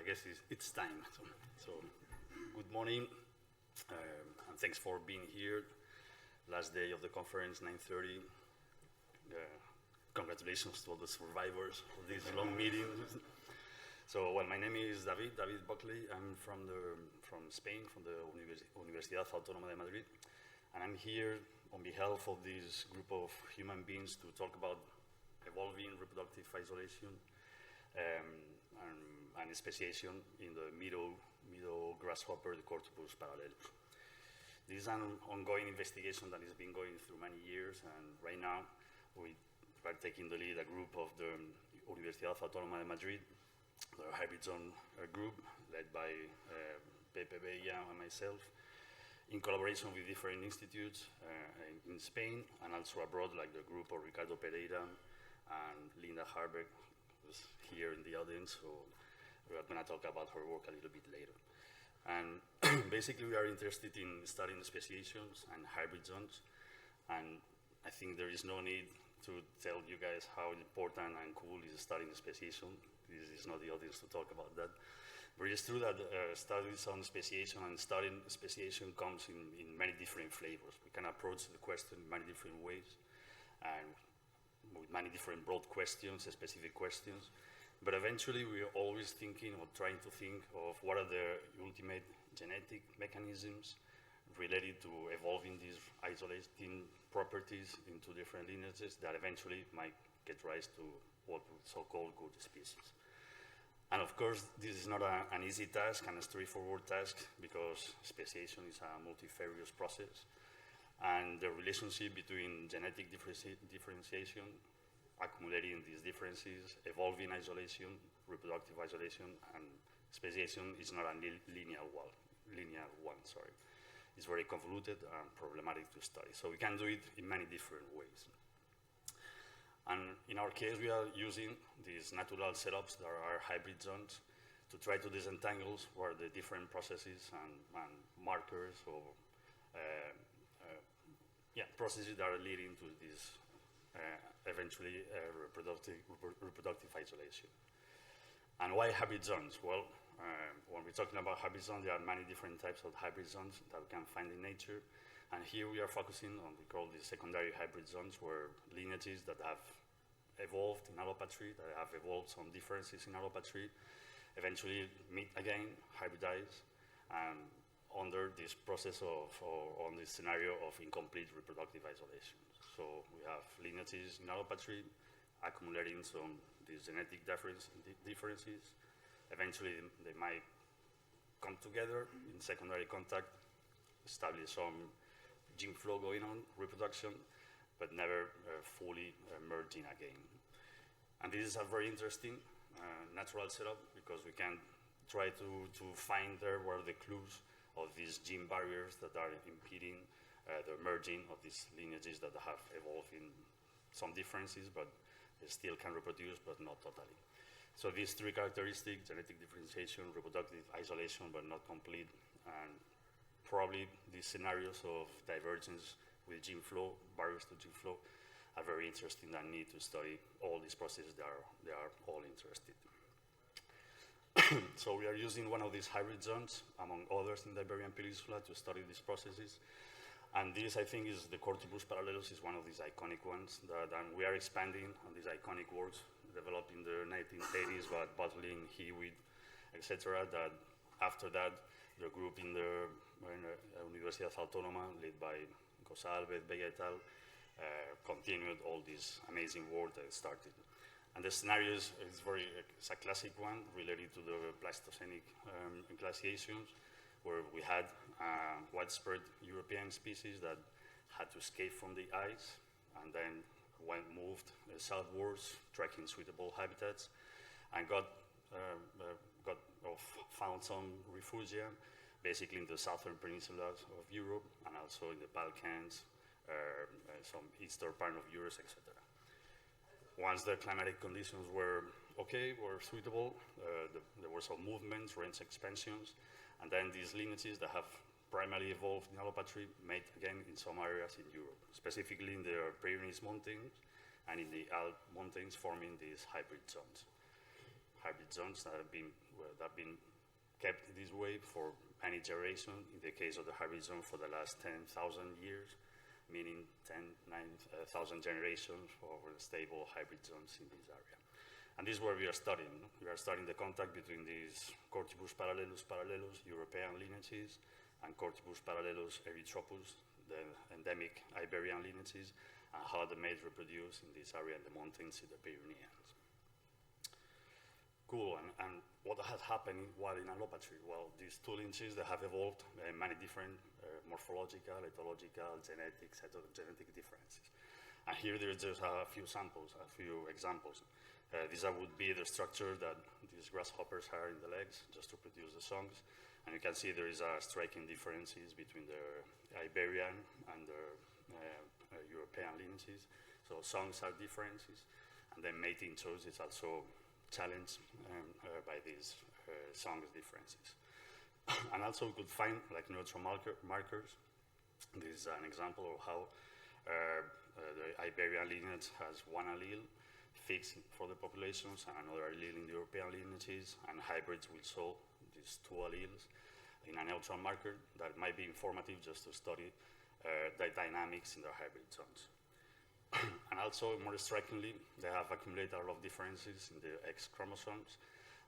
I guess it's time. So good morning, and thanks for being here. Last day of the conference, 9:30. Congratulations to all the survivors of this long meeting. So, well, my name is David Buckley. I'm from Spain, from the Universidad Autónoma de Madrid, and I'm here on behalf of this group of human beings to talk about evolving reproductive isolation and speciation in the meadow grasshopper, the Cortopus parallelus. This is an ongoing investigation that has been going through many years, and right now we are taking the lead, a group of the Universidad Autónoma de Madrid, the hybrid zone group led by Pepe Bella and myself, in collaboration with different institutes in Spain and also abroad, like the group of Ricardo Pereira and Linda Harbeck, who's here in the audience, so we're going to talk about her work a little bit later. And basically we are interested in studying speciations and hybrid zones, and I think there is no need to tell you guys how important and cool is studying speciation. This is not the audience to talk about that. But it's true that studies on speciation and studying speciation comes in many different flavors. We can approach the question in many different ways, and with many different broad questions, specific questions. But eventually we are always thinking or trying to think of what are the ultimate genetic mechanisms related to evolving these isolating properties into different lineages that eventually might get rise to what we so-called good species. And of course, this is not an easy task and a straightforward task, because speciation is a multifarious process, and the relationship between genetic differentiation, accumulating these differences, evolving isolation, reproductive isolation, and speciation is not a linear one. It's very convoluted and problematic to study. So we can do it in many different ways. And in our case, we are using these natural setups that are hybrid zones to try to disentangle where the different processes and markers or processes that are leading to this eventually reproductive isolation. And why hybrid zones? Well, when we're talking about hybrid zones, there are many different types of hybrid zones that we can find in nature. And here we are focusing on, we call these secondary hybrid zones, where lineages that have evolved in allopatry, that have evolved some differences in allopatry, eventually meet again, hybridize, under this process of, or on this scenario of incomplete reproductive isolation. So we have lineages in allopatry accumulating some these genetic differences. Eventually they might come together in secondary contact, establish some gene flow going on, reproduction, but never fully merging again. And this is a very interesting natural setup, because we can try to find there where the clues of these gene barriers that are impeding the merging of these lineages that have evolved in some differences, but they still can reproduce, but not totally. So these three characteristics, genetic differentiation, reproductive isolation, but not complete, and probably these scenarios of divergence with gene flow, barriers to gene flow, are very interesting and need to study all these processes. They are all interested. So we are using one of these hybrid zones, among others in the Iberian Peninsula, to study these processes. And this, I think, is the Cortopus parallelus, is one of these iconic ones and we are expanding on these iconic works developed in the 1980s by Buckley, Hewitt, etc. That after that, the group in the Universidad Autónoma, led by González, Bella et al., continued all this amazing work that started. And the scenario is a classic one related to the Pleistocenic glaciations, where we had widespread European species that had to escape from the ice and then moved southwards, tracking suitable habitats, and found some refugia, basically in the southern peninsulas of Europe, and also in the Balkans, some eastern part of Europe, etc. Once the climatic conditions were suitable, there were some movements, range expansions, and then these lineages that have primarily evolved in allopatry made again in some areas in Europe, specifically in the Pyrenees Mountains and in the Alp Mountains, forming these hybrid zones. Hybrid zones that have been that have been kept this way for many generations. In the case of the hybrid zone, for the last 10,000 years, meaning 9,000 generations for stable hybrid zones in this area. And this is where we are studying. We are studying the contact between these Cortipus parallelus European lineages and Cortipus parallelus erythropus, the endemic Iberian lineages, and how the males reproduce in this area in the mountains in the Pyrenees. Cool, and what has happened while in allopatry? Well, these two lineages, they have evolved many different morphological, ethological, genetic, cytogenetic differences. And here there's just a few samples, a few examples. These would be the structure that these grasshoppers have in the legs just to produce the songs. And you can see there is a striking differences between the Iberian and the European lineages. So songs are differences, and then mating choice is also challenged by these songs differences. And also we could find like neutral markers. This is an example of how the Iberian lineage has one allele fixed for the populations and another allele in the European lineages, and hybrids will show these two alleles in a neutral marker that might be informative just to study the dynamics in the hybrid zones. And also, more strikingly, they have accumulated a lot of differences in the X chromosomes,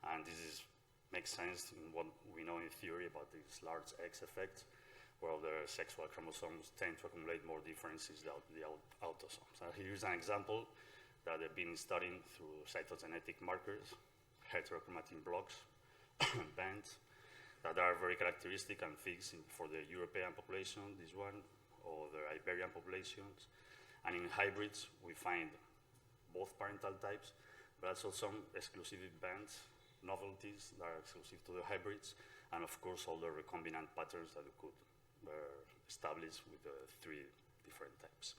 and this makes sense in what we know in theory about this large X effect, where the sexual chromosomes tend to accumulate more differences than the autosomes. So here's an example that they've been studying through cytogenetic markers, heterochromatin blocks, bands, that are very characteristic and fixed for the European population, this one, or the Iberian populations. And in hybrids, we find both parental types, but also some exclusive bands, novelties that are exclusive to the hybrids, and of course all the recombinant patterns that we could establish with the three different types.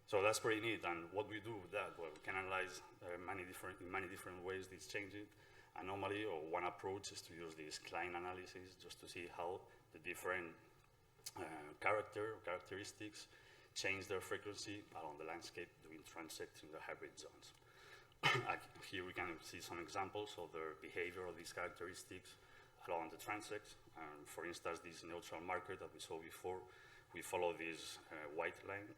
So that's pretty neat, and what we do with that, well, we can analyze in many different ways these changes. And normally, or one approach is to use this Klein analysis just to see how the different characteristics change their frequency along the landscape during transects in the hybrid zones. Here we can see some examples of the behavior of these characteristics along the transects. For instance, this neutral marker that we saw before, we follow this white line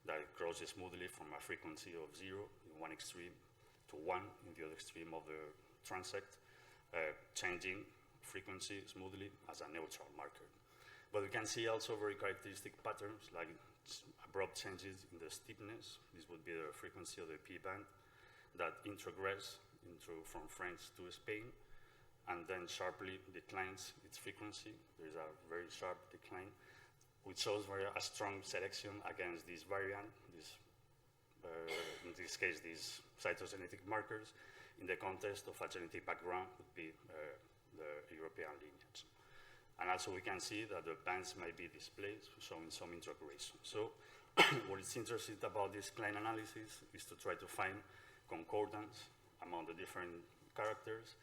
that crosses smoothly from a frequency of 0 in one extreme to 1 in the other extreme of the transect, changing frequency smoothly as a neutral marker. But we can see also very characteristic patterns like abrupt changes in the steepness. This would be the frequency of the P band that introgress from France to Spain and then sharply declines its frequency. There is a very sharp decline, which shows a strong selection against this variant, in this case, these cytogenetic markers, in the context of a genetic background would be the European lineage. And also we can see that the bands might be displayed, showing some introgression. So what is interesting about this Klein analysis is to try to find concordance among the different characters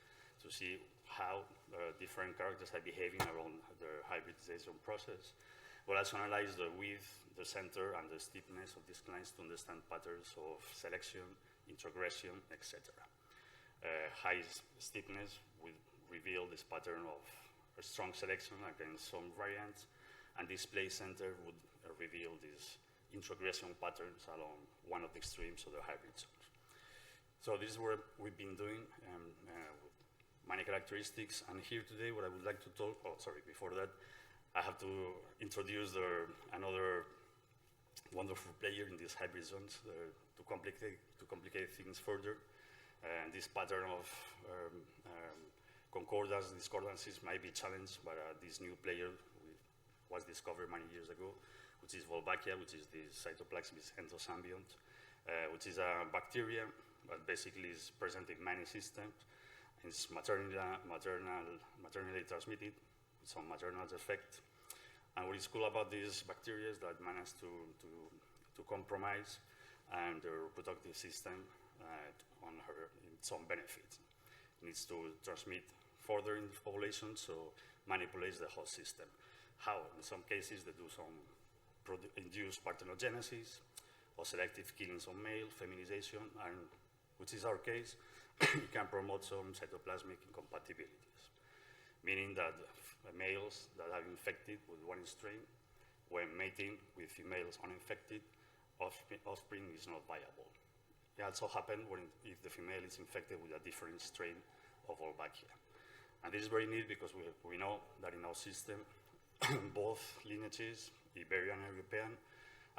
to see how different characters are behaving around the hybridization process. We'll also analyze the width, the center, and the steepness of these lines to understand patterns of selection, introgression, etc. High steepness will reveal this pattern of a strong selection against some variants, and display center would reveal these introgression patterns along one of the extremes of the hybrid zones. So this is what we've been doing with many characteristics, and here today what I would like to talk, before that, I have to introduce another wonderful player in these hybrid zones to complicate things further. And this pattern of discordances might be challenged by this new player was discovered many years ago, which is Wolbachia, which is the Cytoplasmis endosymbionte, which is a bacteria that basically is present in many systems. It's maternally transmitted with some maternal effect. And what is cool about these bacteria is that manage to compromise and the reproductive system on her in some benefits. It needs to transmit further in the population, so manipulates the host system. How? In some cases, they do some induced parthenogenesis or selective killings of male, feminization, and which is our case, it can promote some cytoplasmic incompatibilities, meaning that males that are infected with one strain, when mating with females uninfected, offspring is not viable. It also happens if the female is infected with a different strain of Wolbachia. And this is very neat because we know that in our system, both lineages, Iberian and European,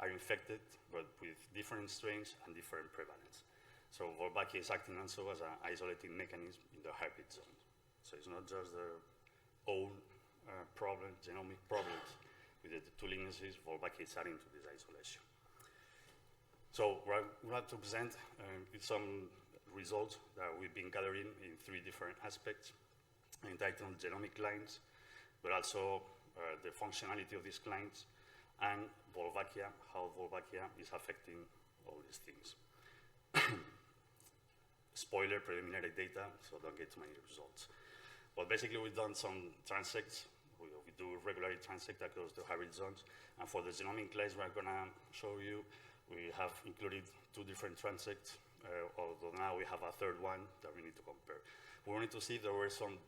are infected, but with different strains and different prevalence. So Wolbachia is acting also as an isolating mechanism in the heartbeat zone. So it's not just their own genomic problems with the two lineages. Wolbachia is adding to this isolation. So we want to present some results that we've been gathering in 3 different aspects, entitled genomic lines, but also the functionality of these clients, and Wolbachia, how Wolbachia is affecting all these things. Spoiler, preliminary data, so don't get too many results. But basically we've done some transects. We do regularly transect across the hybrid zones, and for the genomic lines we're gonna show you, we have included 2 different transects, although now we have a 3rd one that we need to compare. We wanted to see if there were some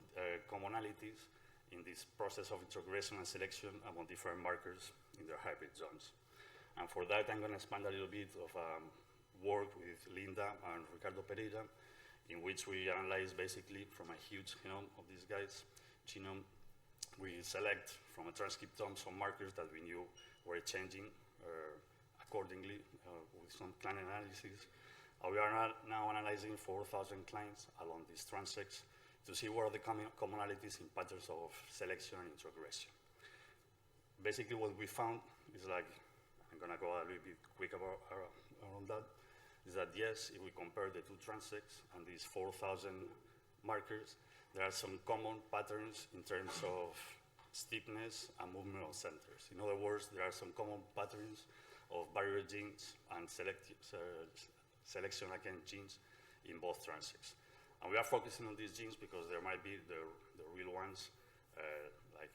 commonalities in this process of introgression and selection among different markers in their hybrid zones. And for that, I'm going to expand a little bit of work with Linda and Ricardo Pereira, in which we analyze basically from a huge genome of these guys' genome. We select from a transcriptome some markers that we knew were changing accordingly with some clan analysis. We are now analyzing 4,000 clients along these transects to see what are the commonalities in patterns of selection and introgression. Basically what we found is like, I'm gonna go a little bit quick around that, is that yes, if we compare the 2 transects and these 4,000 markers, there are some common patterns in terms of steepness and movement of centers. In other words, there are some common patterns of barrier genes and selection against genes in both transects. And we are focusing on these genes because there might be the real ones, like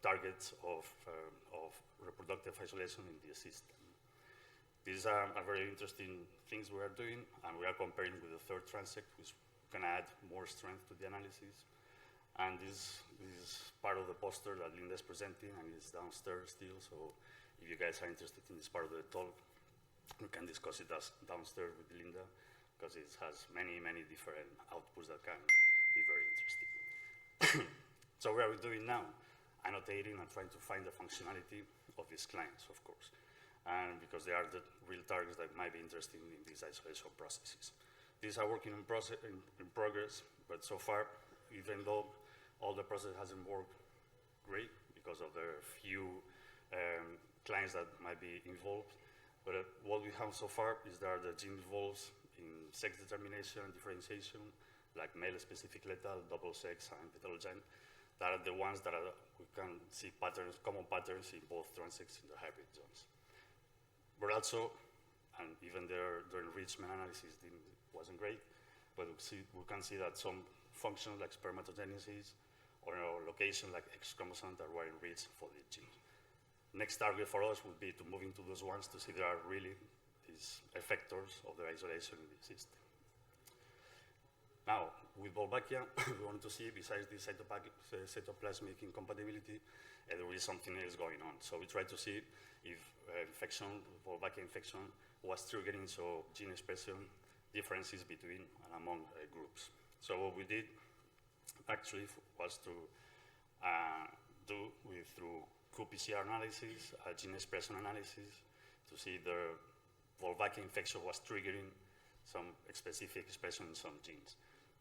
targets of reproductive isolation in the system. These are very interesting things we are doing, and we are comparing with the 3rd transect, which can add more strength to the analysis. And this is part of the poster that Linda is presenting, and it's downstairs still, so if you guys are interested in this part of the talk, we can discuss it downstairs with Linda, because it has many, many different outputs that can be very interesting. So what are we doing now? Annotating and trying to find the functionality of these clients, of course, and because they are the real targets that might be interesting in these isolation processes. These are working in progress, but so far, even though all the process hasn't worked great because of the few clients that might be involved, but what we have so far is that the gene involves in sex determination and differentiation, like male-specific lethal, double sex, and heterogen, that are the ones that we can see patterns, common patterns in both transects in the hybrid zones. But also, and even their enrichment analysis wasn't great, but we can see that some functions like spermatogenesis or location like X chromosome that were enriched for the gene. Next target for us would be to move into those ones to see if there are really these effectors of the isolation in the system. Now, with Wolbachia, we wanted to see, besides the cytoplasmic incompatibility, there is something else going on. So we tried to see if Wolbachia infection was triggering gene expression differences between and among groups. So what we did actually was to through qPCR analysis, gene expression analysis, to see the Wolbachia infection was triggering some specific expression in some genes.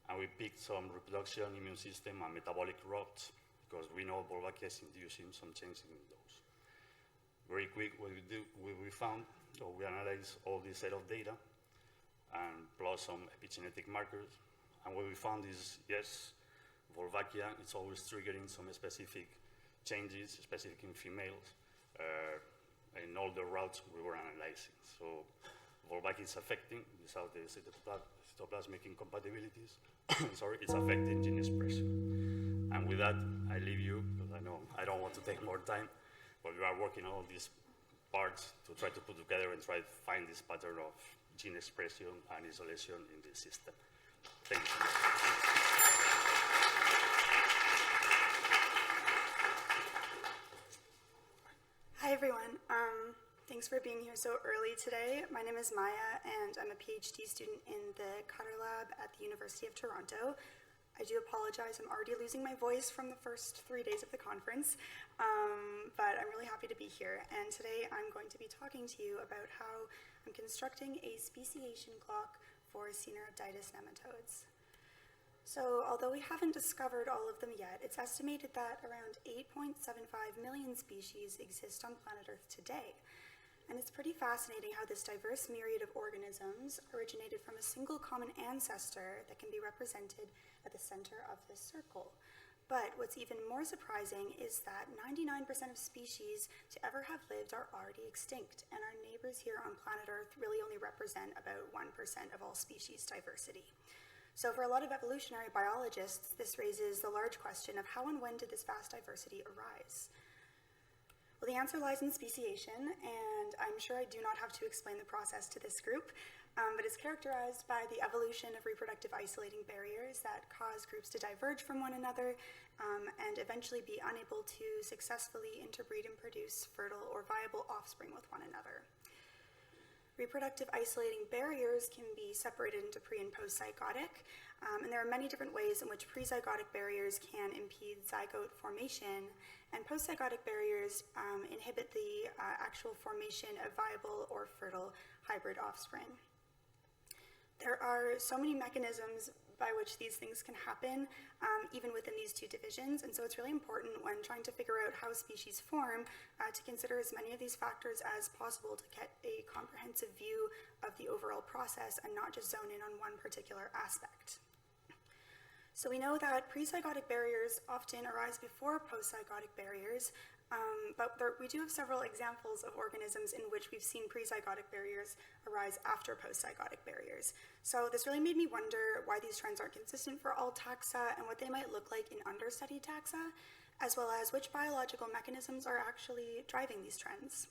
And we picked some reproduction, immune system, and metabolic routes, because we know Wolbachia is inducing some changes in those. Very quick, what we found, so we analyzed all this set of data, and plus some epigenetic markers. And what we found is, yes, Wolbachia is always triggering some specific changes, specific in females, in all the routes we were analyzing. So Wolbachia is affecting, without the cytoplasmic incompatibilities, sorry, it's affecting gene expression. And with that, I leave you, because I know I don't want to take more time, but we are working on all these parts to try to put together and try to find this pattern of gene expression and isolation in the system. Thank you so much. Hi everyone. Thanks for being here so early today. My name is Maia and I'm a PhD student in the Cutter Lab at the University of Toronto. I do apologize, I'm already losing my voice from the first 3 days of the conference, but I'm really happy to be here. And today I'm going to be talking to you about how I'm constructing a speciation clock for Caenorhabditis nematodes. So although we haven't discovered all of them yet, it's estimated that around 8.75 million species exist on planet Earth today. And it's pretty fascinating how this diverse myriad of organisms originated from a single common ancestor that can be represented at the center of this circle. But what's even more surprising is that 99% of species to ever have lived are already extinct, and our neighbors here on planet Earth really only represent about 1% of all species diversity. So for a lot of evolutionary biologists, this raises the large question of how and when did this vast diversity arise? Well, the answer lies in speciation, and I'm sure I do not have to explain the process to this group, but it's characterized by the evolution of reproductive isolating barriers that cause groups to diverge from one another and eventually be unable to successfully interbreed and produce fertile or viable offspring with one another. Reproductive isolating barriers can be separated into pre- and post-zygotic, and there are many different ways in which pre-zygotic barriers can impede zygote formation, and post-zygotic barriers inhibit the actual formation of viable or fertile hybrid offspring. There are so many mechanisms by which these things can happen, even within these two divisions, and so it's really important when trying to figure out how species form to consider as many of these factors as possible to get a comprehensive view of the overall process and not just zone in on one particular aspect. So we know that pre-zygotic barriers often arise before post-zygotic barriers, but we do have several examples of organisms in which we've seen pre-zygotic barriers arise after post-zygotic barriers. So this really made me wonder why these trends aren't consistent for all taxa and what they might look like in understudied taxa, as well as which biological mechanisms are actually driving these trends.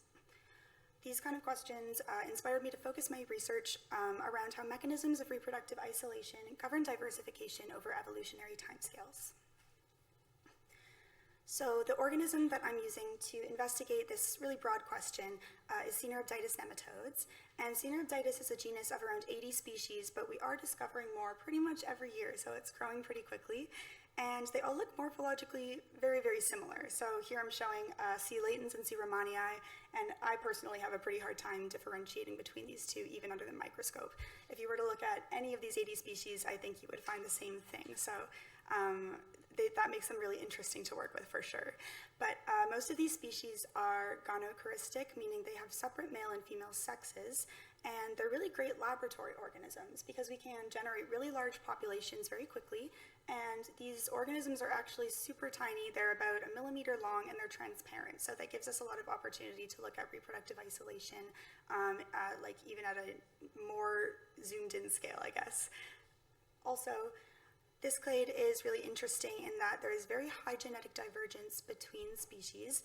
These kind of questions inspired me to focus my research around how mechanisms of reproductive isolation govern diversification over evolutionary timescales. So the organism that I'm using to investigate this really broad question is Caenorhabditis nematodes. And Caenorhabditis is a genus of around 80 species, but we are discovering more pretty much every year, so it's growing pretty quickly. And they all look morphologically very, very similar. So here I'm showing C. latens and C. romanii, and I personally have a pretty hard time differentiating between these two, even under the microscope. If you were to look at any of these 80 species, I think you would find the same thing. So that makes them really interesting to work with for sure. But most of these species are gonochoristic, meaning they have separate male and female sexes, and they're really great laboratory organisms because we can generate really large populations very quickly, and these organisms are actually super tiny. They're about 1 millimeter long and they're transparent, so that gives us a lot of opportunity to look at reproductive isolation, like even at a more zoomed in scale, I guess. Also, this clade is really interesting in that there is very high genetic divergence between species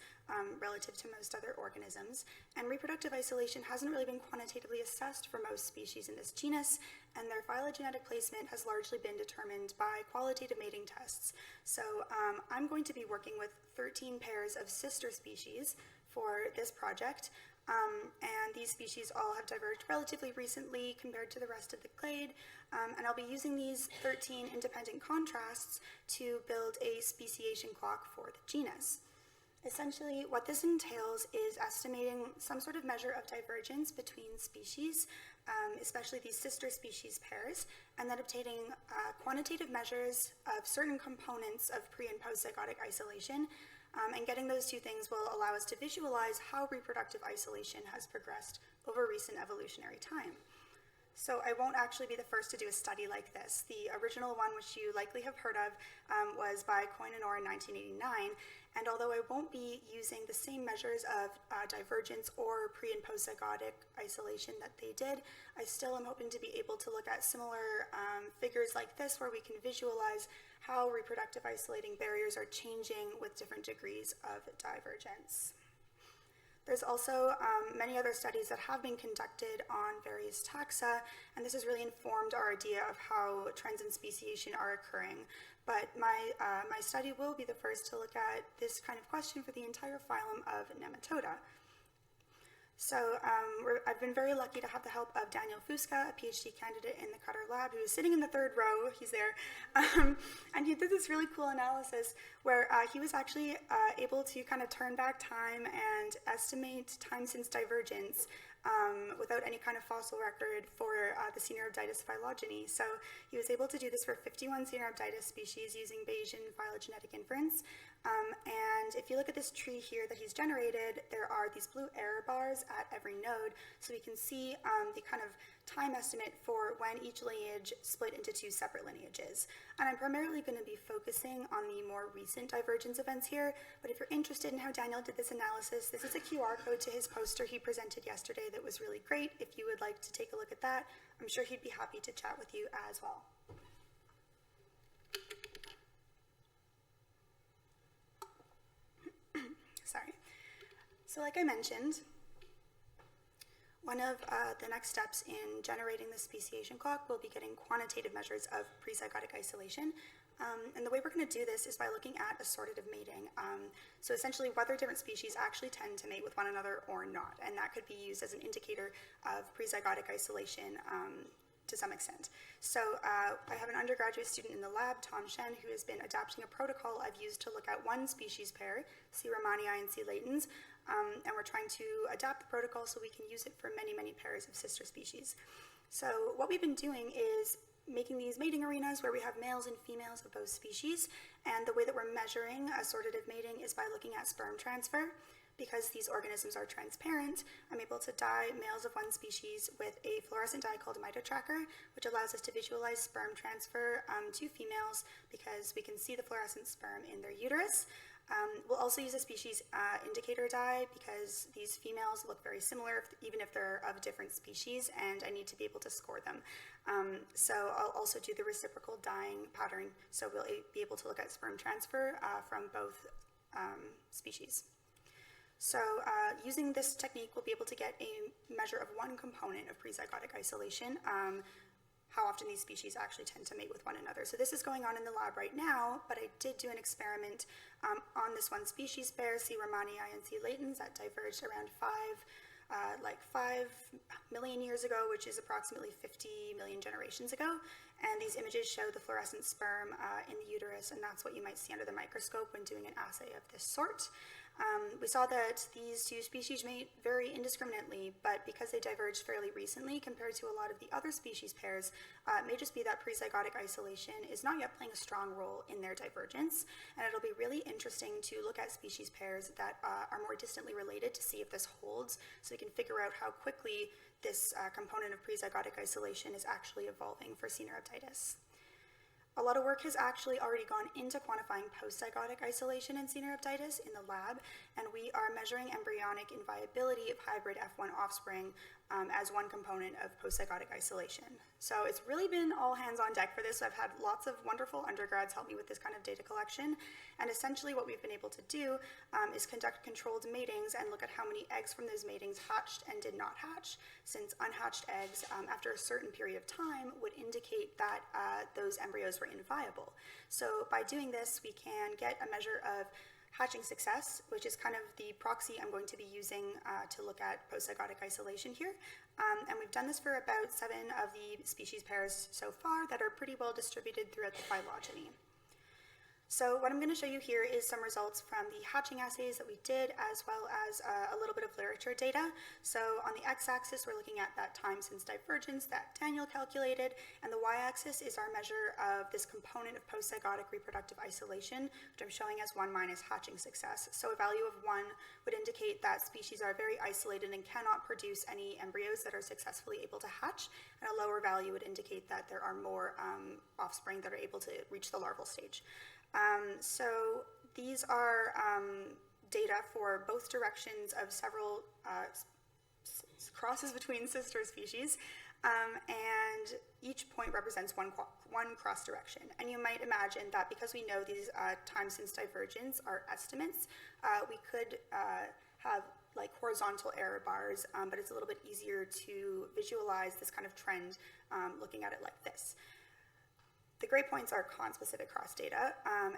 relative to most other organisms, and reproductive isolation hasn't really been quantitatively assessed for most species in this genus, and their phylogenetic placement has largely been determined by qualitative mating tests. So I'm going to be working with 13 pairs of sister species for this project, and these species all have diverged relatively recently compared to the rest of the clade, and I'll be using these 13 independent contrasts to build a speciation clock for the genus. Essentially, what this entails is estimating some sort of measure of divergence between species, especially these sister species pairs, and then obtaining quantitative measures of certain components of pre- and post-zygotic isolation. And getting those two things will allow us to visualize how reproductive isolation has progressed over recent evolutionary time. So I won't actually be the first to do a study like this. The original one, which you likely have heard of, was by Coyne and Orr in 1989. And although I won't be using the same measures of divergence or pre- and post-zygotic isolation that they did, I still am hoping to be able to look at similar figures like this, where we can visualize how reproductive isolating barriers are changing with different degrees of divergence. There's also many other studies that have been conducted on various taxa, and this has really informed our idea of how trends in speciation are occurring. But my study will be the first to look at this kind of question for the entire phylum of Nematoda. So I've been very lucky to have the help of Daniel Fusca, a PhD candidate in the Cutter lab, who is sitting in the third row. He's there. And he did this really cool analysis where he was actually able to kind of turn back time and estimate time since divergence without any kind of fossil record for the Caenorhabditis phylogeny. So he was able to do this for 51 Caenorhabditis species using Bayesian phylogenetic inference. And if you look at this tree here that he's generated, there are these blue error bars at every node, so we can see the kind of time estimate for when each lineage split into two separate lineages. And I'm primarily going to be focusing on the more recent divergence events here, but if you're interested in how Daniel did this analysis, this is a QR code to his poster he presented yesterday that was really great. If you would like to take a look at that, I'm sure he'd be happy to chat with you as well. Sorry. So like I mentioned, one of the next steps in generating the speciation clock will be getting quantitative measures of prezygotic isolation. And the way we're going to do this is by looking at assortative mating. So essentially whether different species actually tend to mate with one another or not. And that could be used as an indicator of prezygotic isolation to some extent. So I have an undergraduate student in the lab, Tom Shen, who has been adapting a protocol I've used to look at one species pair, C. romanii and C. latens, and we're trying to adapt the protocol so we can use it for many, many pairs of sister species. So what we've been doing is making these mating arenas where we have males and females of both species, and the way that we're measuring assortative mating is by looking at sperm transfer. Because these organisms are transparent, I'm able to dye males of one species with a fluorescent dye called a mitotracker, which allows us to visualize sperm transfer to females because we can see the fluorescent sperm in their uterus. We'll also use a species indicator dye because these females look very similar even if they're of different species, and I need to be able to score them. So I'll also do the reciprocal dyeing pattern, so we'll be able to look at sperm transfer from both species. So using this technique, we'll be able to get a measure of one component of prezygotic isolation, how often these species actually tend to mate with one another. So this is going on in the lab right now, but I did do an experiment on this one species pair, C. romanii and C. latens, that diverged around 5 million years ago, which is approximately 50 million generations ago. And these images show the fluorescent sperm in the uterus, and that's what you might see under the microscope when doing an assay of this sort. We saw that these two species mate very indiscriminately, but because they diverged fairly recently compared to a lot of the other species pairs, it may just be that prezygotic isolation is not yet playing a strong role in their divergence, and it'll be really interesting to look at species pairs that are more distantly related to see if this holds, so we can figure out how quickly this component of prezygotic isolation is actually evolving for Caenorhabditis. A lot of work has actually already gone into quantifying postzygotic isolation in Caenorhabditis in the lab, and we are measuring embryonic inviability of hybrid F1 offspring as one component of postzygotic isolation. So it's really been all hands on deck for this. I've had lots of wonderful undergrads help me with this kind of data collection, and essentially what we've been able to do is conduct controlled matings and look at how many eggs from those matings hatched and did not hatch, since unhatched eggs after a certain period of time would indicate that those embryos were inviable. So by doing this, we can get a measure of hatching success, which is kind of the proxy I'm going to be using to look at postzygotic isolation here. And we've done this for about 7 of the species pairs so far that are pretty well distributed throughout the phylogeny. So what I'm going to show you here is some results from the hatching assays that we did, as well as a little bit of literature data. So on the x-axis, we're looking at that time since divergence that Daniel calculated, and the y-axis is our measure of this component of postzygotic reproductive isolation, which I'm showing as 1 minus hatching success. So a value of 1 would indicate that species are very isolated and cannot produce any embryos that are successfully able to hatch, and a lower value would indicate that there are more offspring that are able to reach the larval stage. So these are data for both directions of several crosses between sister species, and each point represents one cross direction. And you might imagine that because we know these times since divergence are estimates, we could have like horizontal error bars, but it's a little bit easier to visualize this kind of trend looking at it like this. The gray points are conspecific cross data,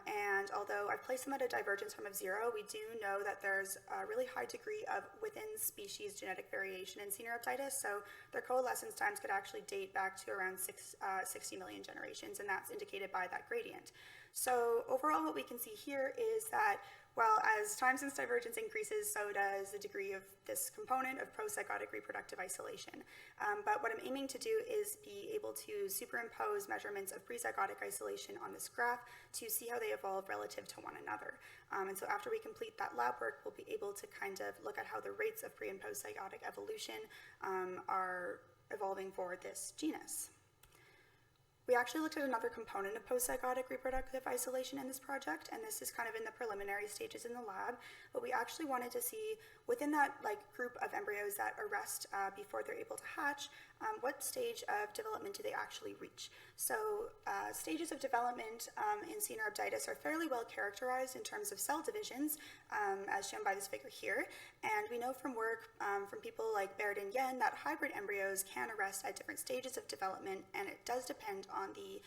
and although I've placed them at a divergence term of 0, we do know that there's a really high degree of within-species genetic variation in Caenorhabditis, so their coalescence times could actually date back to around 60 million generations, and that's indicated by that gradient. So overall, what we can see here is that, well, as time since divergence increases, so does the degree of this component of prozygotic reproductive isolation. But what I'm aiming to do is be able to superimpose measurements of prezygotic isolation on this graph to see how they evolve relative to one another. And so after we complete that lab work, we'll be able to kind of look at how the rates of pre and postzygotic evolution are evolving for this genus. We actually looked at another component of postzygotic reproductive isolation in this project, and this is kind of in the preliminary stages in the lab, but we actually wanted to see within that group of embryos that arrest before they're able to hatch, what stage of development do they actually reach? So stages of development in Caenorhabditis are fairly well characterized in terms of cell divisions, as shown by this figure here, and we know from work from people like Baird and Yen that hybrid embryos can arrest at different stages of development, and it does depend on the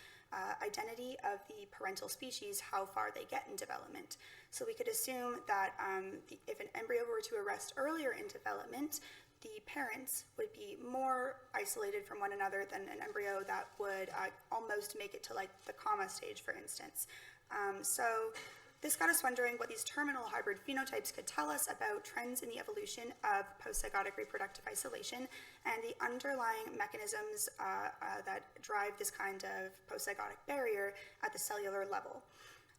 identity of the parental species, how far they get in development. So we could assume that if an embryo were to arrest earlier in development, the parents would be more isolated from one another than an embryo that would almost make it to the comma stage, for instance. So this got us wondering what these terminal hybrid phenotypes could tell us about trends in the evolution of postzygotic reproductive isolation and the underlying mechanisms that drive this kind of postzygotic barrier at the cellular level.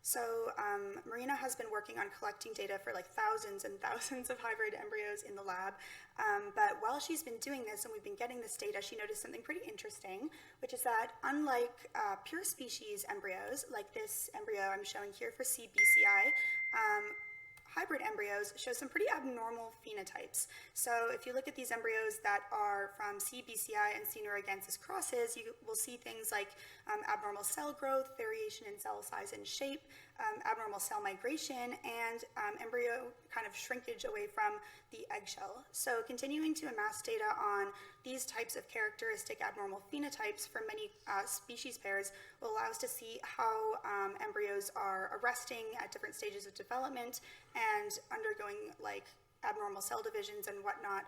So Marina has been working on collecting data for thousands and thousands of hybrid embryos in the lab, but while she's been doing this and we've been getting this data, she noticed something pretty interesting, which is that unlike pure species embryos, like this embryo I'm showing here for C. BCI, hybrid embryos show some pretty abnormal phenotypes. So if you look at these embryos that are from C. BCI and C. neurogensis crosses, you will see things like abnormal cell growth, variation in cell size and shape, abnormal cell migration, and embryo kind of shrinkage away from the eggshell. So continuing to amass data on these types of characteristic abnormal phenotypes for many species pairs will allow us to see how embryos are arresting at different stages of development and undergoing abnormal cell divisions and whatnot,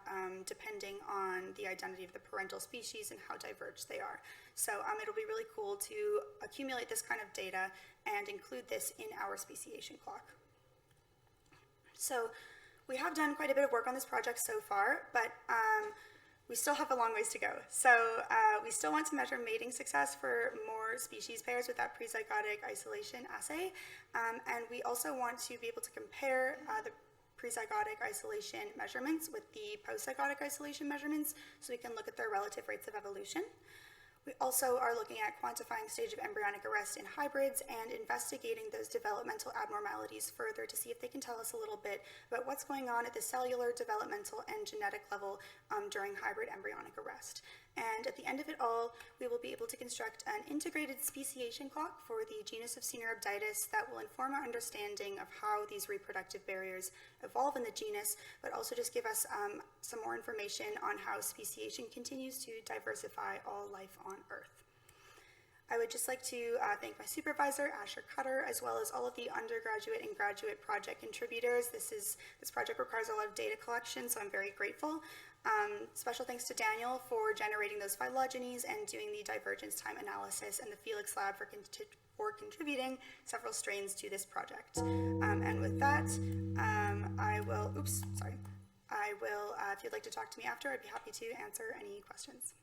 depending on the identity of the parental species and how diverged they are. So it'll be really cool to accumulate this kind of data and include this in our speciation clock. So we have done quite a bit of work on this project so far, but we still have a long ways to go. So we still want to measure mating success for more species pairs with that prezygotic isolation assay, and we also want to be able to compare the prezygotic isolation measurements with the postzygotic isolation measurements so we can look at their relative rates of evolution. We also are looking at quantifying stage of embryonic arrest in hybrids and investigating those developmental abnormalities further to see if they can tell us a little bit about what's going on at the cellular, developmental, and genetic level during hybrid embryonic arrest. And at the end of it all, we will be able to construct an integrated speciation clock for the genus of Caenorhabditis that will inform our understanding of how these reproductive barriers evolve in the genus, but also just give us some more information on how speciation continues to diversify all life on Earth. I would just like to thank my supervisor, Asher Cutter, as well as all of the undergraduate and graduate project contributors. This project requires a lot of data collection, so I'm very grateful. Special thanks to Daniel for generating those phylogenies and doing the divergence time analysis, and the Felix Lab for contributing several strains to this project. And with that, I will, if you'd like to talk to me after, I'd be happy to answer any questions.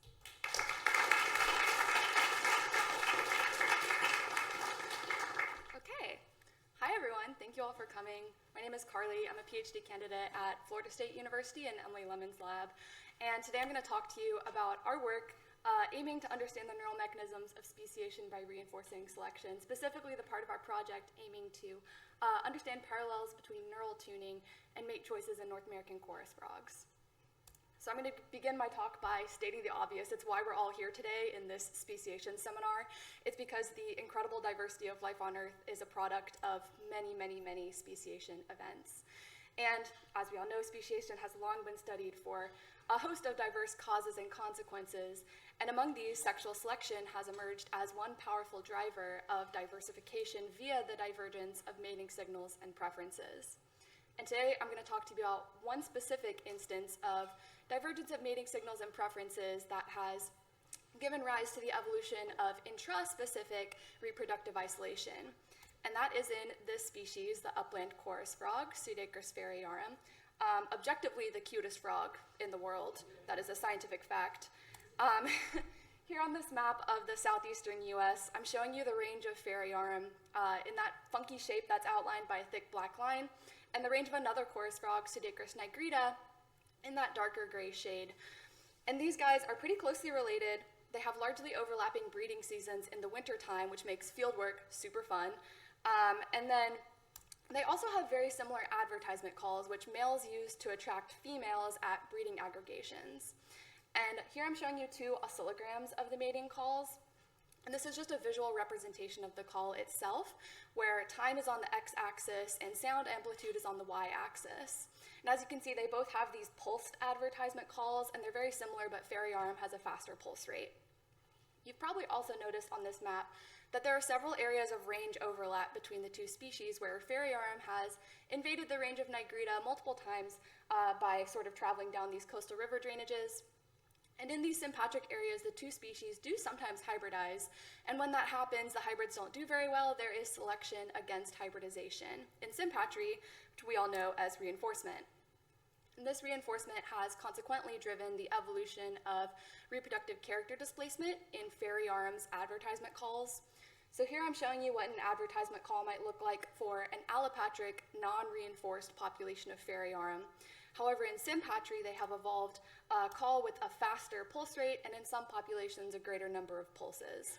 Okay. Hi, everyone. Thank you all for coming. My name is Carlie. I'm a PhD candidate at Florida State University in Emily Lemon's lab. And today I'm going to talk to you about our work aiming to understand the neural mechanisms of speciation by reinforcing selection, specifically the part of our project aiming to understand parallels between neural tuning and mate choices in North American chorus frogs. So I'm going to begin my talk by stating the obvious. It's why we're all here today in this speciation seminar. It's because the incredible diversity of life on Earth is a product of many, many, many speciation events. And as we all know, speciation has long been studied for a host of diverse causes and consequences, and among these, sexual selection has emerged as one powerful driver of diversification via the divergence of mating signals and preferences. And today I'm going to talk to you about one specific instance of divergence of mating signals and preferences that has given rise to the evolution of intraspecific reproductive isolation. And that is in this species, the upland chorus frog, Pseudacris ferrearum, objectively the cutest frog in the world. That is a scientific fact. Here on this map of the southeastern US, I'm showing you the range of ferrearum in that funky shape that's outlined by a thick black line, and the range of another chorus frog, Pseudacris nigrita, in that darker gray shade. And these guys are pretty closely related. They have largely overlapping breeding seasons in the wintertime, which makes fieldwork super fun. And then they also have very similar advertisement calls, which males use to attract females at breeding aggregations. And here I'm showing you two oscillograms of the mating calls. And this is just a visual representation of the call itself, where time is on the x-axis and sound amplitude is on the y-axis. And as you can see, they both have these pulsed advertisement calls, and they're very similar, but ferrearum has a faster pulse rate. You've probably also noticed on this map that there are several areas of range overlap between the two species, where ferrearum has invaded the range of nigrita multiple times by sort of traveling down these coastal river drainages. And in these sympatric areas, the two species do sometimes hybridize, and when that happens, the hybrids don't do very well. There is selection against hybridization in sympatry, which we all know as reinforcement. And this reinforcement has consequently driven the evolution of reproductive character displacement in ferrearum's advertisement calls. So here I'm showing you what an advertisement call might look like for an allopatric, non-reinforced population of ferrearum. However, in sympatry, they have evolved a call with a faster pulse rate, and in some populations, a greater number of pulses.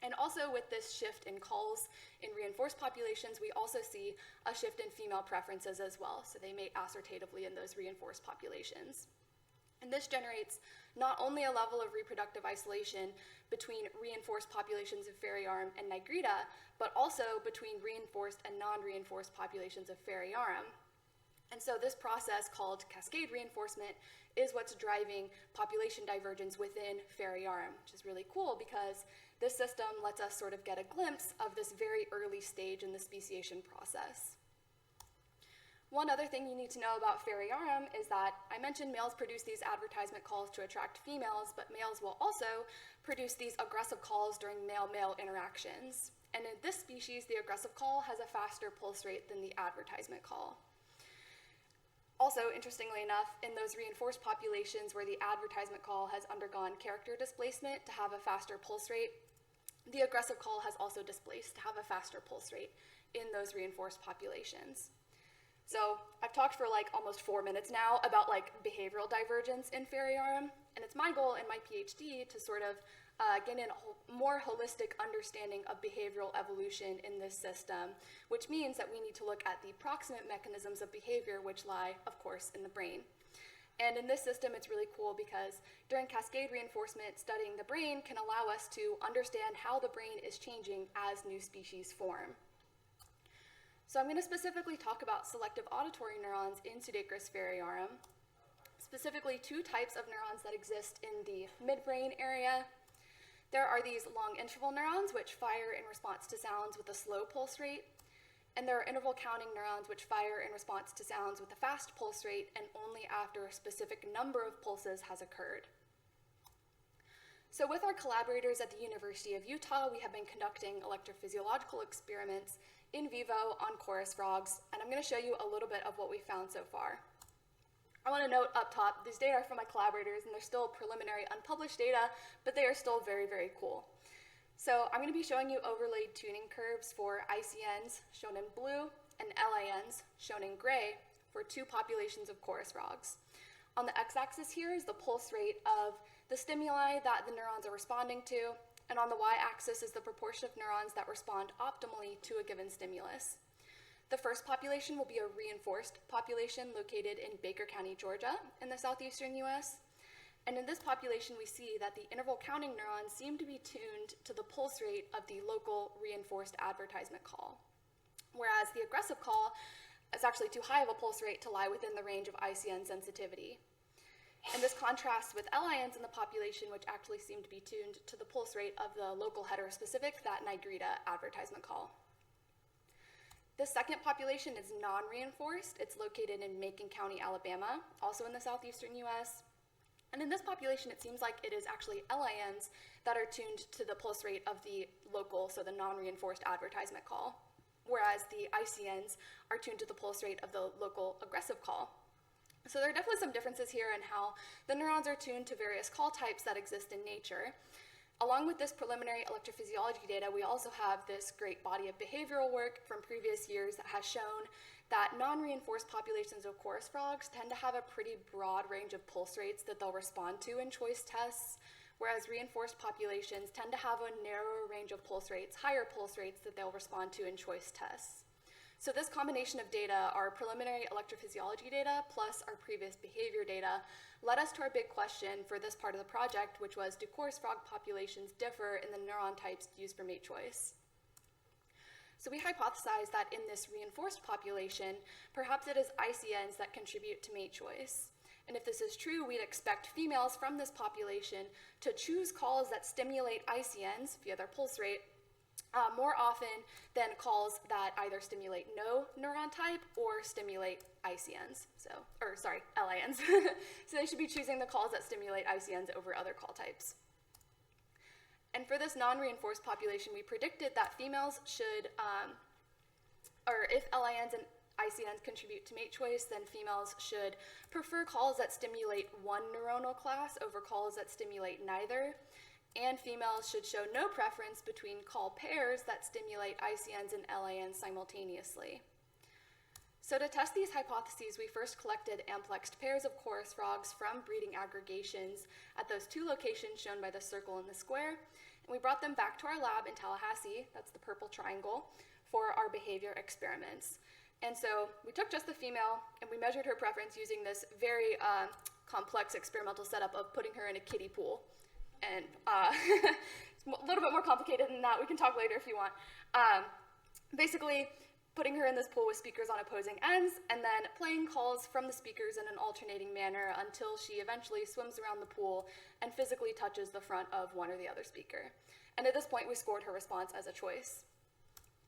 And also with this shift in calls in reinforced populations, we also see a shift in female preferences as well. So they mate assortatively in those reinforced populations. And this generates not only a level of reproductive isolation between reinforced populations of ferrearum and nigrita, but also between reinforced and non-reinforced populations of ferrearum. And so this process, called cascade reinforcement, is what's driving population divergence within ferrearum, which is really cool because this system lets us sort of get a glimpse of this very early stage in the speciation process. One other thing you need to know about ferrearum is that I mentioned males produce these advertisement calls to attract females, but males will also produce these aggressive calls during male-male interactions. And in this species, the aggressive call has a faster pulse rate than the advertisement call. Also, interestingly enough, in those reinforced populations where the advertisement call has undergone character displacement to have a faster pulse rate, the aggressive call has also displaced to have a faster pulse rate in those reinforced populations. So I've talked for like almost 4 minutes now about like behavioral divergence in ferrearum, and it's my goal in my PhD to sort of gain a more holistic understanding of behavioral evolution in this system, which means that we need to look at the proximate mechanisms of behavior, which lie, of course, in the brain. And in this system, it's really cool because during cascade reinforcement, studying the brain can allow us to understand how the brain is changing as new species form. So I'm going to specifically talk about selective auditory neurons in Pseudacris ferrearum, specifically two types of neurons that exist in the midbrain area. There are these long interval neurons, which fire in response to sounds with a slow pulse rate, and there are interval counting neurons, which fire in response to sounds with a fast pulse rate and only after a specific number of pulses has occurred. So with our collaborators at the University of Utah, we have been conducting electrophysiological experiments in vivo on chorus frogs, and I'm going to show you a little bit of what we found so far. I want to note up top, these data are from my collaborators, and they're still preliminary unpublished data, but they are still very, very cool. So I'm going to be showing you overlaid tuning curves for ICNs, shown in blue, and LINs, shown in gray, for two populations of chorus frogs. On the x-axis here is the pulse rate of the stimuli that the neurons are responding to, and on the y-axis is the proportion of neurons that respond optimally to a given stimulus. The first population will be a reinforced population located in Baker County, Georgia, in the southeastern US. And in this population, we see that the interval counting neurons seem to be tuned to the pulse rate of the local reinforced advertisement call. Whereas the aggressive call it's actually too high of a pulse rate to lie within the range of ICN sensitivity. And this contrasts with LINs in the population, which actually seem to be tuned to the pulse rate of the local heterospecific, that Nigrita advertisement call. The second population is non-reinforced. It's located in Macon County, Alabama, also in the southeastern US. And in this population, it seems like it is actually LINs that are tuned to the pulse rate of the local, so the non-reinforced advertisement call, whereas the ICNs are tuned to the pulse rate of the local aggressive call. So there are definitely some differences here in how the neurons are tuned to various call types that exist in nature. Along with this preliminary electrophysiology data, we also have this great body of behavioral work from previous years that has shown that non-reinforced populations of chorus frogs tend to have a pretty broad range of pulse rates that they'll respond to in choice tests, whereas reinforced populations tend to have a narrower range of pulse rates, higher pulse rates that they'll respond to in choice tests. So this combination of data, our preliminary electrophysiology data plus our previous behavior data, led us to our big question for this part of the project, which was, do chorus frog populations differ in the neuron types used for mate choice? So we hypothesized that in this reinforced population, perhaps it is ICNs that contribute to mate choice. And if this is true, we'd expect females from this population to choose calls that stimulate ICNs via their pulse rate more often than calls that either stimulate no neuron type or stimulate ICNs, LINs. So they should be choosing the calls that stimulate ICNs over other call types. And for this non-reinforced population, we predicted that females should, or if LINs and ICNs contribute to mate choice, then females should prefer calls that stimulate one neuronal class over calls that stimulate neither. And females should show no preference between call pairs that stimulate ICNs and LINs simultaneously. So to test these hypotheses, we first collected amplexed pairs of chorus frogs from breeding aggregations at those two locations shown by the circle and the square, and we brought them back to our lab in Tallahassee, that's the purple triangle, for our behavior experiments. And so we took just the female, and we measured her preference using this very complex experimental setup of putting her in a kiddie pool. And it's a little bit more complicated than that. We can talk later if you want. Basically, putting her in this pool with speakers on opposing ends, and then playing calls from the speakers in an alternating manner until she eventually swims around the pool and physically touches the front of one or the other speaker. And at this point, we scored her response as a choice.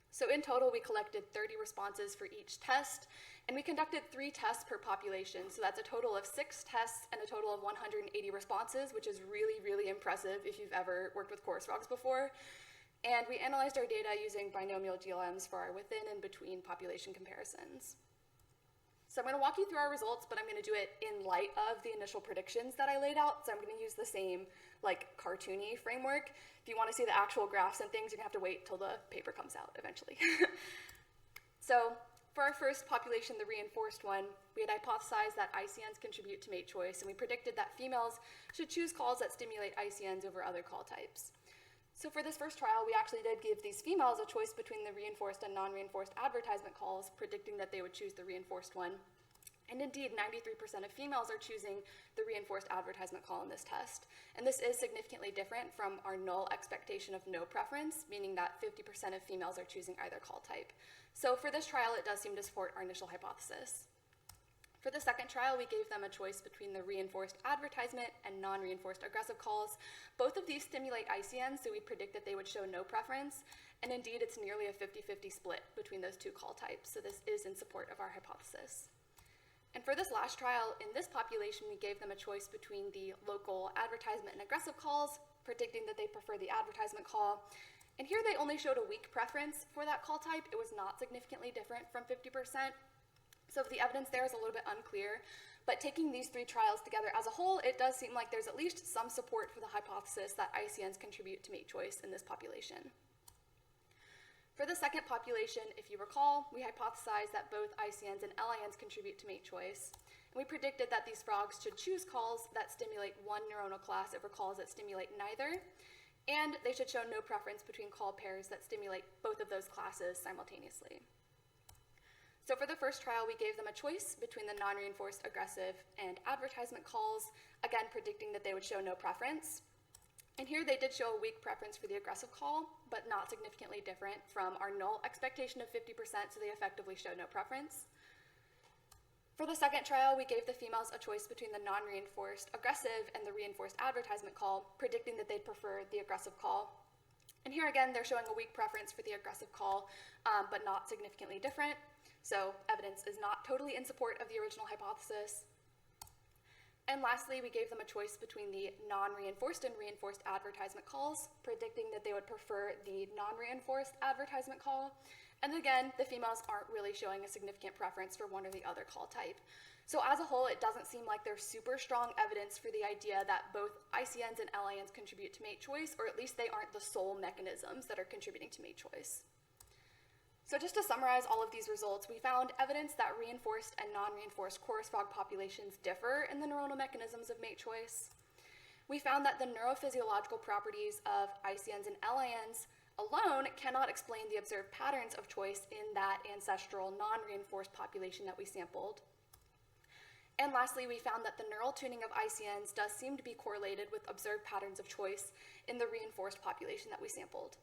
So in total, we collected 30 responses for each test, and we conducted 3 tests per population. So that's a total of 6 tests and a total of 180 responses, which is really, really impressive if you've ever worked with chorus frogs before. And we analyzed our data using binomial GLMs for our within and between population comparisons. So I'm going to walk you through our results, but I'm going to do it in light of the initial predictions that I laid out. So I'm going to use the same cartoony framework. If you want to see the actual graphs and things, you're going to have to wait till the paper comes out eventually. So for our first population, the reinforced one, we had hypothesized that ICNs contribute to mate choice, and we predicted that females should choose calls that stimulate ICNs over other call types. So for this first trial, we actually did give these females a choice between the reinforced and non-reinforced advertisement calls, predicting that they would choose the reinforced one. And indeed, 93% of females are choosing the reinforced advertisement call in this test. And this is significantly different from our null expectation of no preference, meaning that 50% of females are choosing either call type. So for this trial, it does seem to support our initial hypothesis. For the second trial, we gave them a choice between the reinforced advertisement and non-reinforced aggressive calls. Both of these stimulate ICNs, so we predict that they would show no preference. And indeed, it's nearly a 50-50 split between those two call types, so this is in support of our hypothesis. And for this last trial, in this population, we gave them a choice between the local advertisement and aggressive calls, predicting that they prefer the advertisement call. And here they only showed a weak preference for that call type. It was not significantly different from 50%. So the evidence there is a little bit unclear, but taking these 3 trials together as a whole, it does seem like there's at least some support for the hypothesis that ICNs contribute to mate choice in this population. For the second population, if you recall, we hypothesized that both ICNs and LINs contribute to mate choice. And we predicted that these frogs should choose calls that stimulate one neuronal class over calls that stimulate neither, and they should show no preference between call pairs that stimulate both of those classes simultaneously. So for the first trial, we gave them a choice between the non-reinforced aggressive and advertisement calls, again predicting that they would show no preference. And here they did show a weak preference for the aggressive call, but not significantly different from our null expectation of 50%, so they effectively showed no preference. For the second trial, we gave the females a choice between the non-reinforced aggressive and the reinforced advertisement call, predicting that they'd prefer the aggressive call. And here again, they're showing a weak preference for the aggressive call, but not significantly different. So evidence is not totally in support of the original hypothesis. And lastly, we gave them a choice between the non-reinforced and reinforced advertisement calls, predicting that they would prefer the non-reinforced advertisement call. And again, the females aren't really showing a significant preference for one or the other call type. So as a whole, it doesn't seem like there's super strong evidence for the idea that both ICNs and LINs contribute to mate choice, or at least they aren't the sole mechanisms that are contributing to mate choice. So just to summarize all of these results, we found evidence that reinforced and non-reinforced chorus frog populations differ in the neuronal mechanisms of mate choice. We found that the neurophysiological properties of ICNs and LINs alone cannot explain the observed patterns of choice in that ancestral non-reinforced population that we sampled. And lastly, we found that the neural tuning of ICNs does seem to be correlated with observed patterns of choice in the reinforced population that we sampled.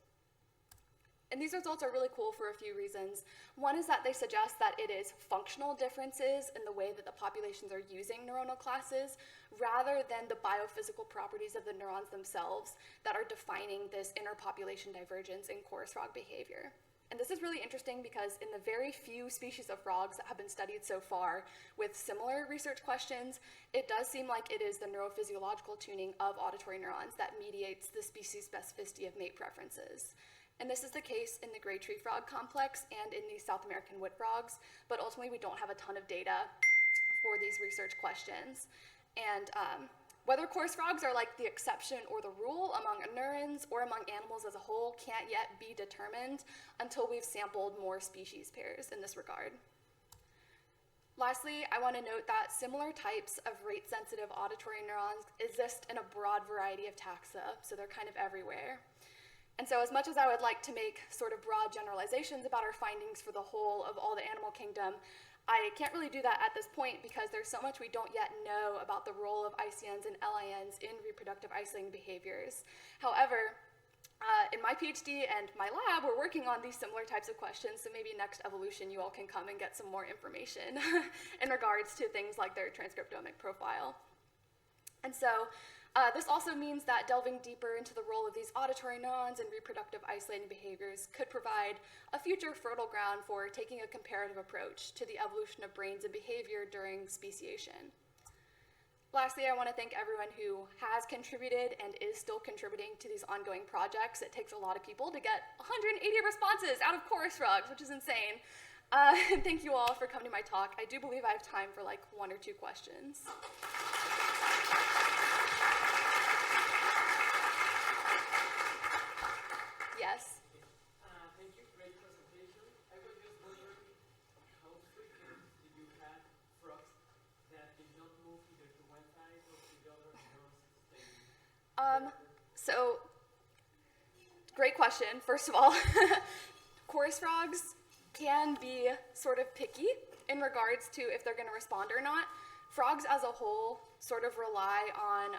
And these results are really cool for a few reasons. One is that they suggest that it is functional differences in the way that the populations are using neuronal classes, rather than the biophysical properties of the neurons themselves that are defining this interpopulation divergence in chorus frog behavior. And this is really interesting because in the very few species of frogs that have been studied so far with similar research questions, it does seem like it is the neurophysiological tuning of auditory neurons that mediates the species specificity of mate preferences. And this is the case in the gray tree frog complex and in the South American wood frogs, but ultimately we don't have a ton of data for these research questions. And whether chorus frogs are like the exception or the rule among anurans or among animals as a whole can't yet be determined until we've sampled more species pairs in this regard. Lastly, I want to note that similar types of rate-sensitive auditory neurons exist in a broad variety of taxa, so they're kind of everywhere. And so as much as I would like to make sort of broad generalizations about our findings for the whole of all the animal kingdom, I can't really do that at this point because there's so much we don't yet know about the role of ICNs and LINs in reproductive isolating behaviors. However, in my PhD and my lab, we're working on these similar types of questions, so maybe next evolution you all can come and get some more information in regards to things like their transcriptomic profile. And so this also means that delving deeper into the role of these auditory neurons in reproductive isolating behaviors could provide a future fertile ground for taking a comparative approach to the evolution of brains and behavior during speciation. Lastly, I want to thank everyone who has contributed and is still contributing to these ongoing projects. It takes a lot of people to get 180 responses out of chorus frogs, which is insane. And thank you all for coming to my talk. I do believe I have time for like 1 or 2 questions. Yes. Thank you. Great presentation. I was just wondering how frequent did you have frogs that did not move either to one side or to the other and So, great question. First of all, chorus frogs can be sort of picky in regards to if they're going to respond or not. Frogs as a whole sort of rely on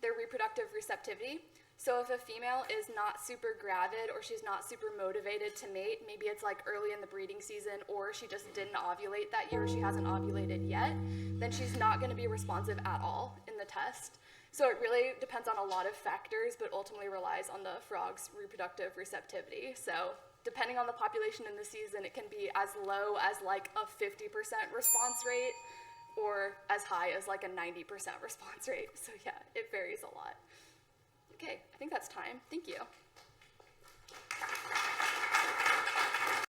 their reproductive receptivity. So if a female is not super gravid or she's not super motivated to mate, maybe it's like early in the breeding season or she just didn't ovulate that year or she hasn't ovulated yet, then she's not going to be responsive at all in the test. So it really depends on a lot of factors, but ultimately relies on the frog's reproductive receptivity. So depending on the population in the season, it can be as low as like a 50% response rate or as high as like a 90% response rate. So yeah, it varies a lot. Okay, I think that's time. Thank you.